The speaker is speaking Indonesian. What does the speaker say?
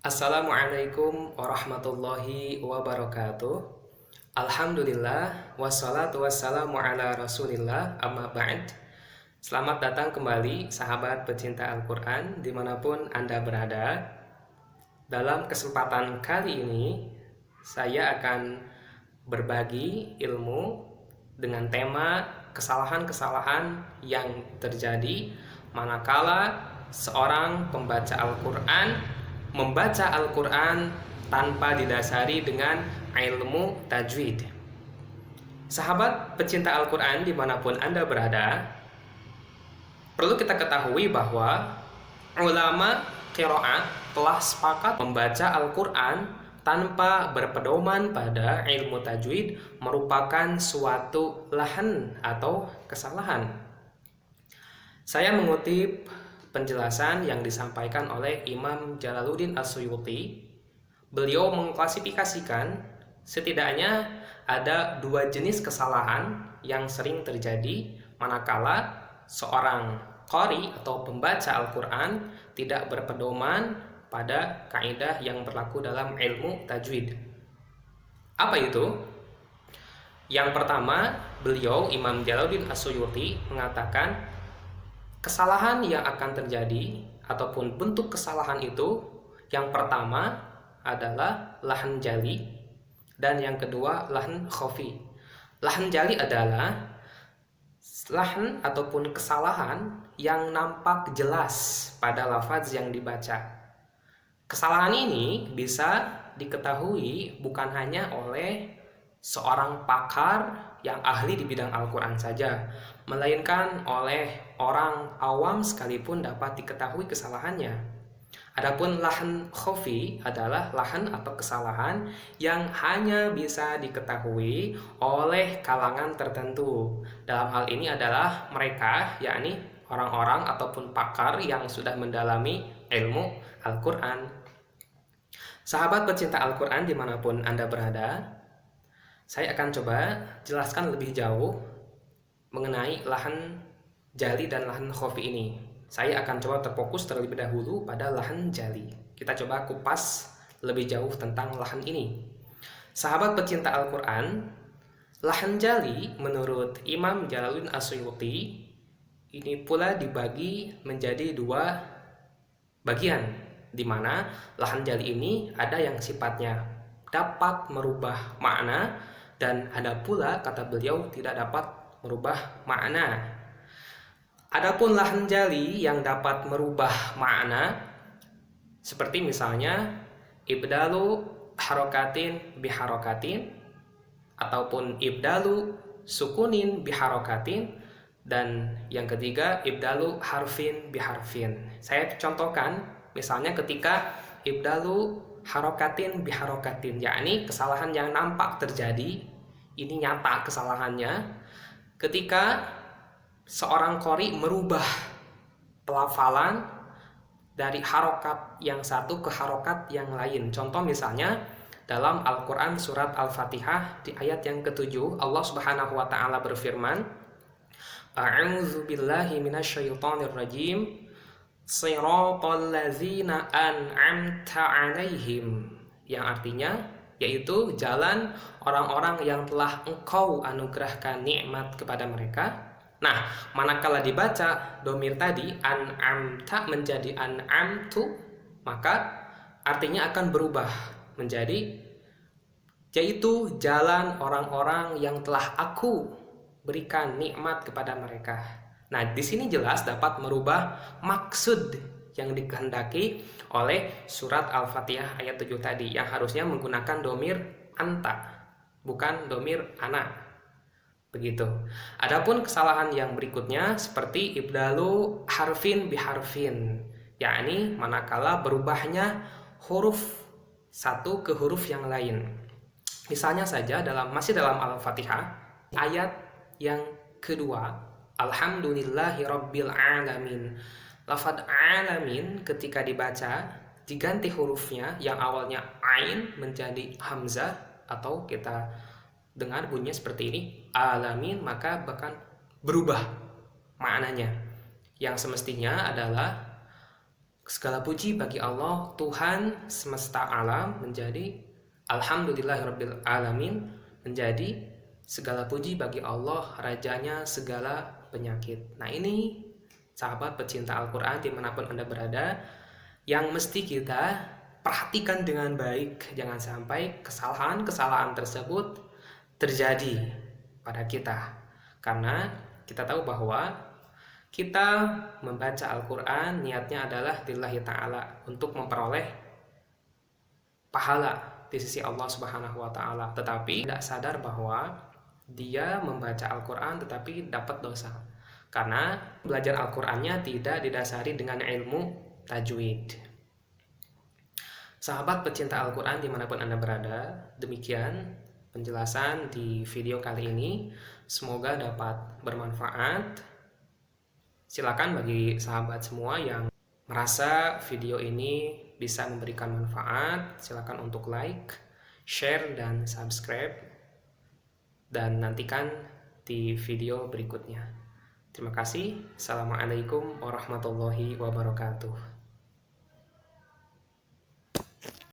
Assalamualaikum warahmatullahi wabarakatuh. Alhamdulillah wassalatu wassalamu ala rasulillah amma ba'd. Selamat datang kembali sahabat pecinta Al-Quran dimanapun Anda berada. Dalam kesempatan kali ini saya akan berbagi ilmu dengan tema kesalahan-kesalahan yang terjadi manakala seorang pembaca Al-Quran membaca Al-Quran tanpa didasari dengan ilmu tajwid. Sahabat pecinta Al-Quran dimanapun Anda berada, perlu kita ketahui bahwa ulama qiraat telah sepakat membaca Al-Quran tanpa berpedoman pada ilmu tajwid merupakan suatu lahan atau kesalahan. Saya mengutip penjelasan yang disampaikan oleh Imam Jalaluddin As-Suyuti. Beliau mengklasifikasikan setidaknya ada dua jenis kesalahan yang sering terjadi manakala seorang qari atau pembaca Al-Quran tidak berpedoman pada kaidah yang berlaku dalam ilmu tajwid. Apa itu? Yang pertama, beliau Imam Jalaluddin As-Suyuti mengatakan kesalahan yang akan terjadi ataupun bentuk kesalahan itu yang pertama adalah lahan jali dan yang kedua lahan khafi. Lahan jali adalah lahan ataupun kesalahan yang nampak jelas pada lafaz yang dibaca. Kesalahan ini bisa diketahui bukan hanya oleh seorang pakar yang ahli di bidang Al-Quran saja, melainkan oleh orang awam sekalipun dapat diketahui kesalahannya. Adapun lahan khafi adalah lahan atau kesalahan yang hanya bisa diketahui oleh kalangan tertentu. Dalam hal ini adalah mereka, yakni orang-orang ataupun pakar yang sudah mendalami ilmu Al-Quran. Sahabat pecinta Al-Quran dimanapun Anda berada, saya akan coba jelaskan lebih jauh mengenai lahan jali dan lahan khafi ini. Saya akan coba terfokus terlebih dahulu pada lahan jali. Kita coba kupas lebih jauh tentang lahan ini. Sahabat pecinta Al-Quran, lahan jali menurut Imam Jalaluddin As-Suyuti ini pula dibagi menjadi dua bagian, di mana lahan jali ini ada yang sifatnya dapat merubah makna dan ada pula, kata beliau, tidak dapat merubah makna. Adapun lahan jali yang dapat merubah makna seperti misalnya ibdalu harokatin biharokatin ataupun ibdalu sukunin biharokatin, dan yang ketiga ibdalu harfin biharfin. Saya contohkan misalnya ketika ibdalu harokatin biharokatin, yakni kesalahan yang nampak terjadi, ini nyata kesalahannya ketika seorang qari merubah pelafalan dari harokat yang satu ke harokat yang lain. Contoh misalnya dalam Al-Quran surat Al-Fatihah di ayat yang ke-7, Allah Subhanahu wa ta'ala berfirman, A'udzu billahi minasyaitonir rajim, Shiratal ladzina an'amta 'alaihim, yang artinya yaitu jalan orang-orang yang telah Engkau anugerahkan nikmat kepada mereka. Nah, manakala dibaca domir tadi an'amta menjadi an'amtu, maka artinya akan berubah menjadi yaitu jalan orang-orang yang telah Aku berikan nikmat kepada mereka. Nah, di sini jelas dapat merubah maksud yang dikehendaki oleh surat Al-Fatihah ayat 7 tadi, yang harusnya menggunakan domir anta, bukan domir ana. Begitu. Adapun kesalahan yang berikutnya seperti ibdalu harfin biharfin, yakni manakala berubahnya huruf satu ke huruf yang lain. Misalnya saja masih dalam Al-Fatihah ayat yang kedua, Alhamdulillahi Rabbil Alamin. Lafaz alamin ketika dibaca diganti hurufnya yang awalnya ain menjadi hamzah, atau kita dengar bunyinya seperti ini alamin, maka bahkan berubah maknanya. Yang semestinya adalah Segala puji bagi Allah, Tuhan semesta alam, menjadi Alhamdulillahirabbil alamin, menjadi segala puji bagi Allah, rajanya segala penyakit. Nah, ini sahabat pecinta Al-Quran dimanapun Anda berada, yang mesti kita perhatikan dengan baik. Jangan sampai kesalahan-kesalahan tersebut terjadi pada kita, karena kita tahu bahwa kita membaca Al-Quran niatnya adalah lillahi ta'ala, untuk memperoleh pahala di sisi Allah Subhanahu wa Ta'ala. Tetapi tidak sadar bahwa dia membaca Al-Quran tetapi dapat dosa, karena belajar Al-Qurannya tidak didasari dengan ilmu tajwid. Sahabat pecinta Al-Quran dimanapun Anda berada, demikian penjelasan di video kali ini. Semoga dapat bermanfaat. Silakan bagi sahabat semua yang merasa video ini bisa memberikan manfaat, silakan untuk like, share, dan subscribe. Dan nantikan di video berikutnya. Terima kasih. Assalamualaikum warahmatullahi wabarakatuh.